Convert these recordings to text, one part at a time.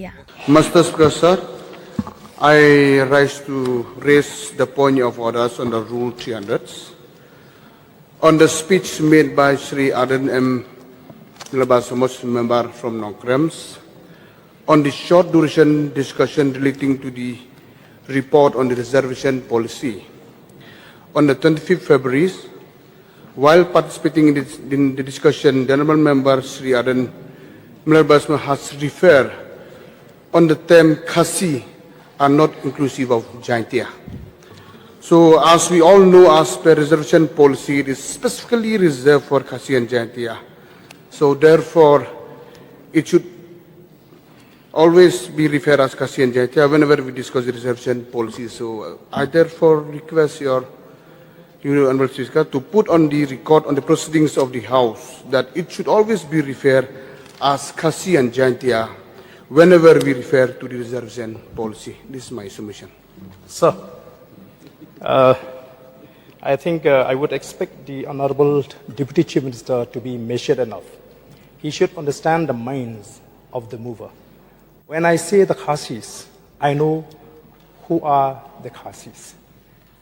Yeah. Mr. Speaker, sir, I rise to raise the point of orders under Rule 300 on the speech made by Sri Ardent M. Labasamos, member from Nongkrems, on the short duration discussion relating to the report on the reservation policy. On the 25th February, while participating in the discussion, the honourable member Sri Ardent Labasamos has referred on the term Khasi are not inclusive of Jaintia. So as we all know, as per reservation policy, it is specifically reserved for Khasi and Jaintia. So therefore, it should always be referred as Khasi and Jaintia whenever we discuss the reservation policy. So I therefore request your Honourable Speaker to put on the record on the proceedings of the House that it should always be referred as Khasi and Jaintia whenever we refer to the reservation policy. This is my submission. Sir, I think I would expect the Honorable Deputy Chief Minister to be measured enough. He should understand the minds of the mover. When I say the Khasis, I know who are the Khasis.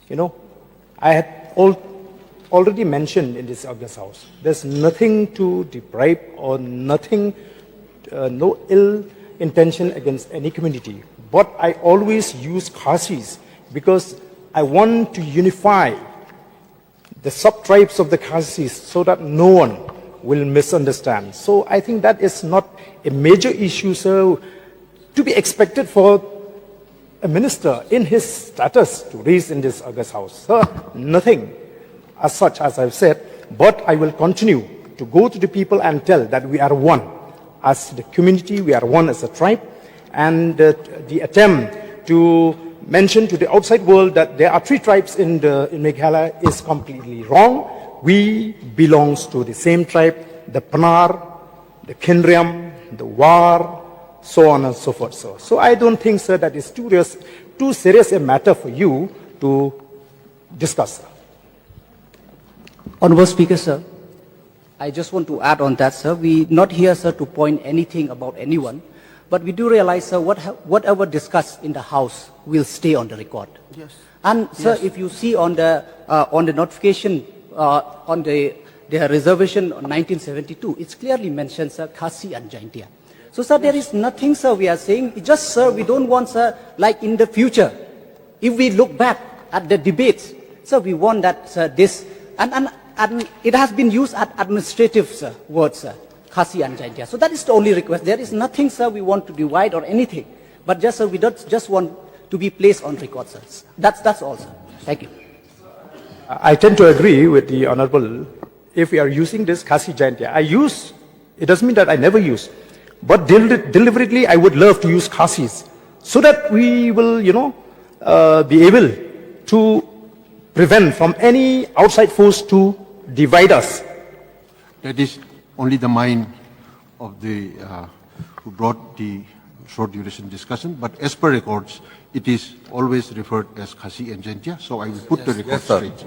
You know, I had already mentioned in this August House, there's nothing to deprive or nothing, no ill intention against any community. But I always use Khasis because I want to unify the sub-tribes of the Khasis so that no one will misunderstand. So I think that is not a major issue, sir, to be expected for a minister in his status to raise in this August House. Sir, nothing as such as I've said, but I will continue to go to the people and tell that we are one. As the community, we are one as a tribe, and the attempt to mention to the outside world that there are 3 tribes in Meghalaya is completely wrong. We belong to the same tribe, the Panar, the Kinriam, the War, so on and so forth. So I don't think, sir, that is too serious a matter for you to discuss. Honourable Speaker, sir, I just want to add on that, sir. We're not here, sir, to point anything about anyone, but we do realize, sir, whatever discussed in the House will stay on the record. Yes. And, sir, yes, if you see on the notification on the reservation on 1972, it's clearly mentioned, sir, Khasi and Jaintia. So, sir, there is nothing, sir, we are saying. It's just, sir, we don't want, sir, like in the future, if we look back at the debates, sir, we want that, sir, this, and it has been used as administrative, sir, words, sir, Khasi and Jaintia. So that is the only request. There is nothing, sir, we want to divide or anything. But just, sir, we don't just want to be placed on record, sir. That's all, sir. Thank you. I tend to agree with the Honourable. If we are using this Khasi Jaintia, I use, it doesn't mean that I never use, but deliberately I would love to use Khasis so that we will, be able to prevent from any outside force to divide us. That is only the mind of the who brought the short duration discussion, but as per records, it is always referred as Khasi and Jaintia, so I will put the record straight.